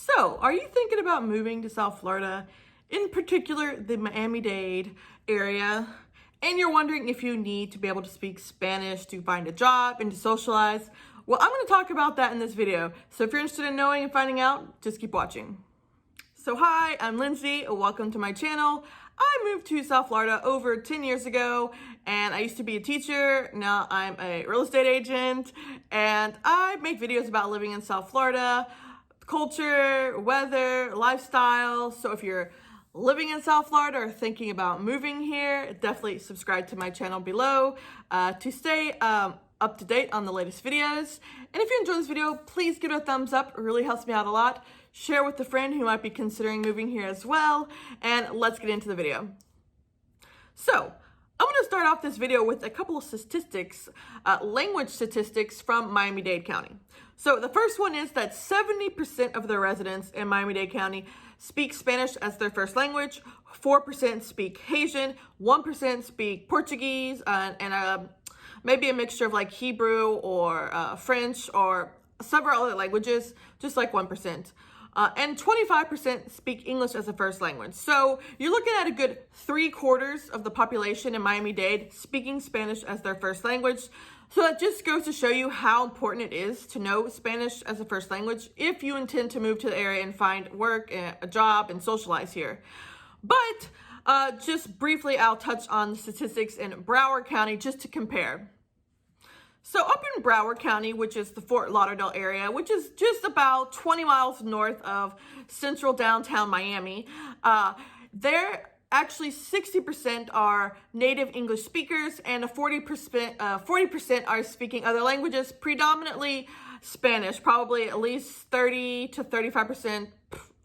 So, are you thinking about moving to South Florida, in particular the Miami-Dade area, and you're wondering if you need to be able to speak Spanish to find a job and to socialize? Well, I'm going to talk about that in this video. So if you're interested in knowing and finding out, just keep watching. So hi, I'm Lindsay. Welcome to my channel. I moved to South Florida over 10 years ago, and I used to be a teacher. Now I'm a real estate agent, and I make videos about living in South Florida, culture, weather, lifestyle. So if you're living in South Florida or thinking about moving here, definitely subscribe to my channel below to stay up to date on the latest videos. And if you enjoyed this video, please give it a thumbs up. It really helps me out a lot. Share with a friend who might be considering moving here as well. And let's get into the video. So I'm going to start off this video with a couple of statistics, language statistics from Miami-Dade County. So the first one is that 70% of the residents in Miami-Dade County speak Spanish as their first language, 4% speak Haitian, 1% speak Portuguese, and maybe a mixture of like Hebrew or French or several other languages, just like 1%. And 25% speak English as a first language. So you're looking at a good 3/4 of the population in Miami-Dade speaking Spanish as their first language. So that just goes to show you how important it is to know Spanish as a first language if you intend to move to the area and find work, a job, and socialize here. But just briefly, I'll touch on the statistics in Broward County just to compare. So up in Broward County, which is the Fort Lauderdale area, which is just about 20 miles north of central downtown Miami, there actually 60% are native English speakers, and 40% are speaking other languages, predominantly Spanish, probably at least 30 to 35%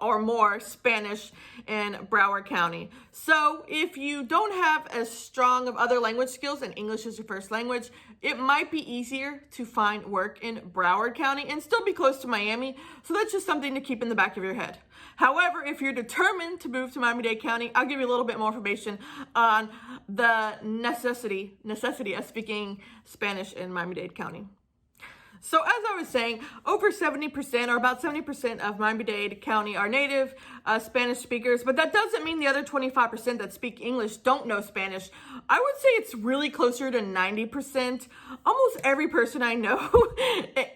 or more Spanish in Broward County. So if you don't have as strong of other language skills and English is your first language, it might be easier to find work in Broward County and still be close to Miami. So that's just something to keep in the back of your head. However, if you're determined to move to Miami-Dade County, I'll give you a little bit more information on the necessity of speaking Spanish in Miami-Dade County. So as I was saying, over 70% or about 70% of Miami-Dade County are native Spanish speakers, but that doesn't mean the other 25% that speak English don't know Spanish. I would say it's really closer to 90%. Almost every person I know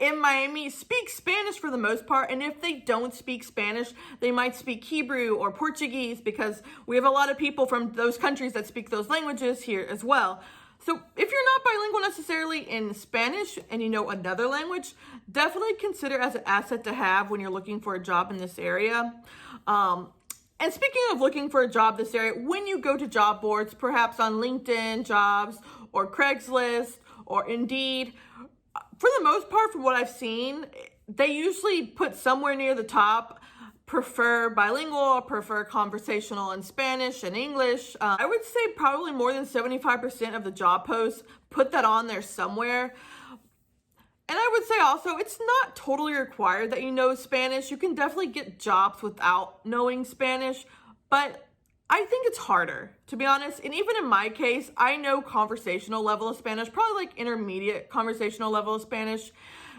in Miami speaks Spanish for the most part, and if they don't speak Spanish, they might speak Hebrew or Portuguese because we have a lot of people from those countries that speak those languages here as well. So if you're not bilingual necessarily in Spanish and you know another language, definitely consider as an asset to have when you're looking for a job in this area. And speaking of looking for a job in this area, when you go to job boards, perhaps on LinkedIn jobs or Craigslist or Indeed, for the most part, from what I've seen, they usually put somewhere near the top, prefer bilingual, prefer conversational in Spanish and English. I would say probably more than 75% of the job posts put that on there somewhere. And I would say also, it's not totally required that you know Spanish. You can definitely get jobs without knowing Spanish, but I think it's harder, to be honest. And even in my case, I know conversational level of Spanish, probably like intermediate conversational level of Spanish.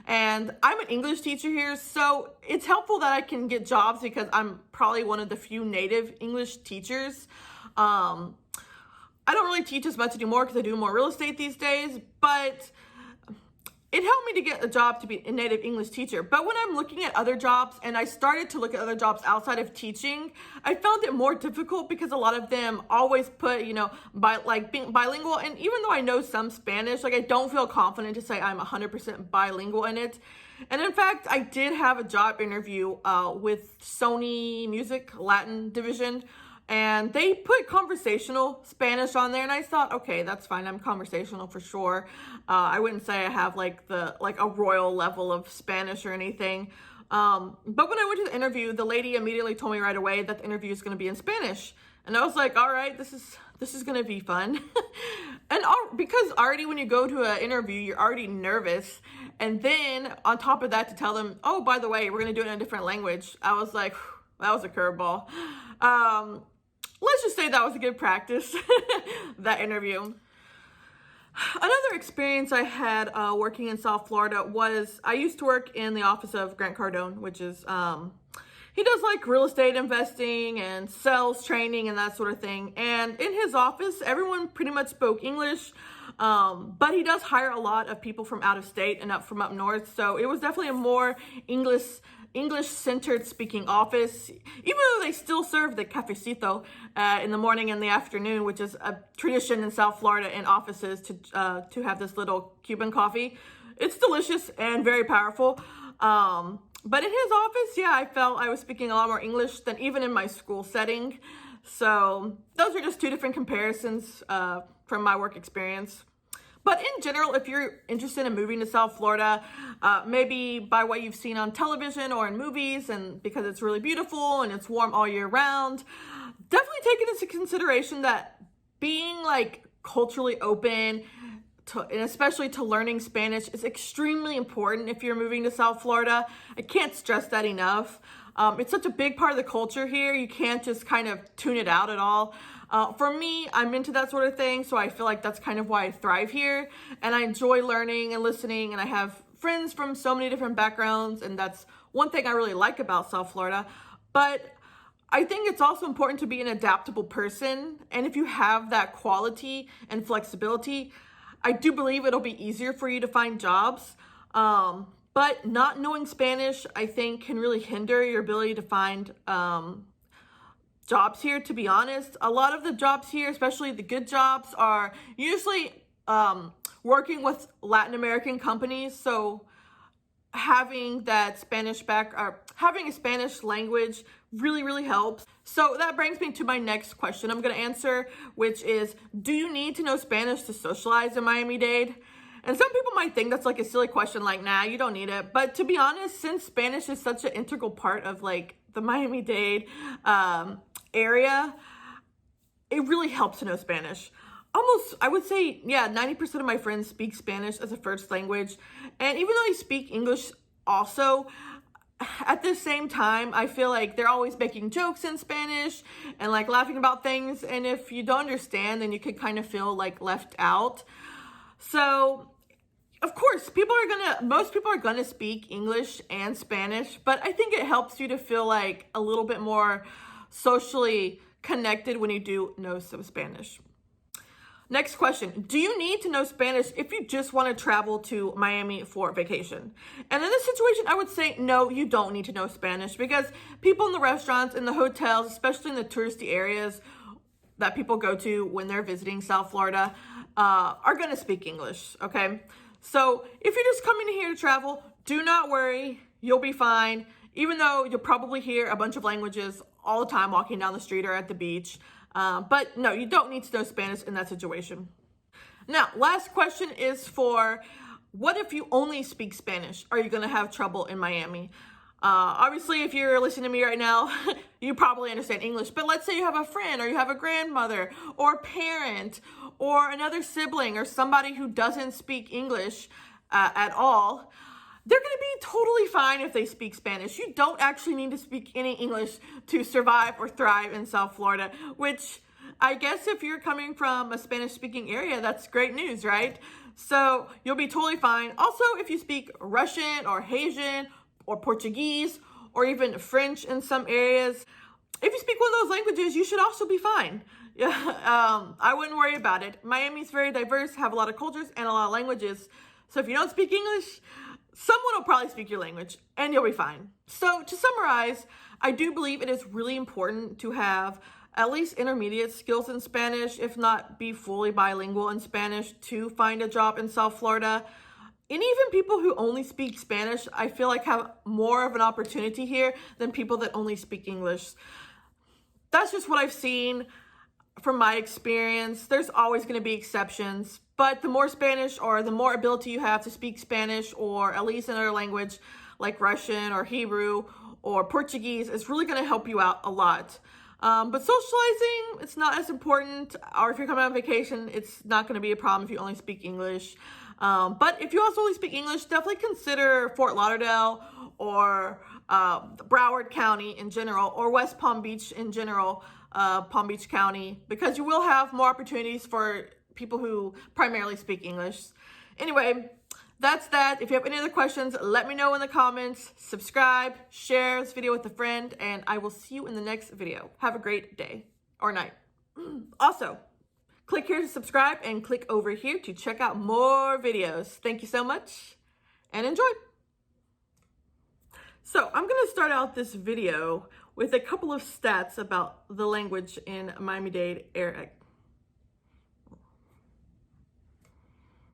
And I'm an English teacher here, so it's helpful that I can get jobs because I'm probably one of the few native English teachers. I don't really teach as much anymore because I do more real estate these days, but it helped me to get a job to be a native English teacher. But when I'm looking at other jobs, and I started to look at other jobs outside of teaching, I found it more difficult because a lot of them always put, being bilingual. And even though I know some Spanish, I don't feel confident to say I'm 100% bilingual in it. And in fact, I did have a job interview with Sony Music Latin division, and they put conversational Spanish on there, and I thought, okay, that's fine. I'm conversational for sure. I wouldn't say I have like a royal level of Spanish or anything. But when I went to the interview, the lady immediately told me right away that the interview is going to be in Spanish, and I was like, all right, this is going to be fun. And because already when you go to an interview, you're already nervous, and then on top of that, to tell them, oh, by the way, we're going to do it in a different language, I was like, that was a curveball. Let's just say that was a good practice, that interview. Another experience I had working in South Florida was I used to work in the office of Grant Cardone, which is He does like real estate investing and sales training and that sort of thing. And in his office, everyone pretty much spoke English. But he does hire a lot of people from out of state and from up north. So it was definitely a more English-centered speaking office, even though they still serve the cafecito in the morning and the afternoon, which is a tradition in South Florida in offices to have this little Cuban coffee. It's delicious and very powerful. But in his office, yeah, I felt I was speaking a lot more English than even in my school setting. So those are just two different comparisons from my work experience. But in general, if you're interested in moving to South Florida, maybe by what you've seen on television or in movies, and because it's really beautiful and it's warm all year round, definitely take it into consideration that being like culturally open, and especially to learning Spanish, is extremely important if you're moving to South Florida. I can't stress that enough. It's such a big part of the culture here. You can't just kind of tune it out at all. For me, I'm into that sort of thing, so I feel like that's kind of why I thrive here. And I enjoy learning and listening, and I have friends from so many different backgrounds, and that's one thing I really like about South Florida. But I think it's also important to be an adaptable person, and if you have that quality and flexibility, I do believe it'll be easier for you to find jobs. But not knowing Spanish, I think, can really hinder your ability to find jobs here, to be honest. A lot of the jobs here, especially the good jobs, are usually working with Latin American companies. So having that having a Spanish language really helps. So that brings me to my next question I'm going to answer, which is, do you need to know Spanish to socialize in Miami-Dade? And some people might think that's like a silly question, like, nah, you don't need it. But to be honest, since Spanish is such an integral part of like the Miami-Dade area, it really helps to know Spanish. Almost, I would say, yeah, 90% of my friends speak Spanish as a first language. And even though they speak English also, at the same time, I feel like they're always making jokes in Spanish and like laughing about things. And if you don't understand, then you could kind of feel like left out. So, of course, most people are gonna speak English and Spanish, but I think it helps you to feel like a little bit more socially connected when you do know some Spanish. Next question. Do you need to know Spanish if you just want to travel to Miami for vacation? And in this situation, I would say, no, you don't need to know Spanish, because people in the restaurants, in the hotels, especially in the touristy areas that people go to when they're visiting South Florida, are going to speak English, okay? So if you're just coming here to travel, do not worry. You'll be fine, even though you'll probably hear a bunch of languages all the time walking down the street or at the beach. But no, you don't need to know Spanish in that situation. Now, last question is for, what if you only speak Spanish? Are you going to have trouble in Miami? Obviously, if you're listening to me right now, you probably understand English. But let's say you have a friend, or you have a grandmother or a parent or another sibling or somebody who doesn't speak English at all. They're going to be totally fine if they speak Spanish. You don't actually need to speak any English to survive or thrive in South Florida, which I guess if you're coming from a Spanish-speaking area, that's great news, right? So you'll be totally fine. Also, if you speak Russian or Haitian or Portuguese or even French in some areas, if you speak one of those languages, you should also be fine. I wouldn't worry about it. Miami's very diverse, have a lot of cultures and a lot of languages. So if you don't speak English, someone will probably speak your language and you'll be fine. So to summarize, I do believe it is really important to have at least intermediate skills in Spanish, if not be fully bilingual in Spanish, to find a job in South Florida. And even people who only speak Spanish, I feel like have more of an opportunity here than people that only speak English. That's just what I've seen from my experience. There's always going to be exceptions, but the more Spanish or the more ability you have to speak Spanish, or at least another language like Russian or Hebrew or Portuguese, is really going to help you out a lot. But socializing, it's not as important, or if you're coming on vacation, it's not going to be a problem if you only speak English. But if you also only speak English, definitely consider Fort Lauderdale or Broward County in general, or West Palm Beach in general, Palm Beach County, because you will have more opportunities for people who primarily speak English. Anyway, That's that. If you have any other questions, let me know in the comments. Subscribe, share this video with a friend, and I will see you in the next video. Have a great day or night. Also, click here to subscribe and click over here to check out more videos. Thank you so much and enjoy. So I'm going to start out this video with a couple of stats about the language in Miami-Dade area.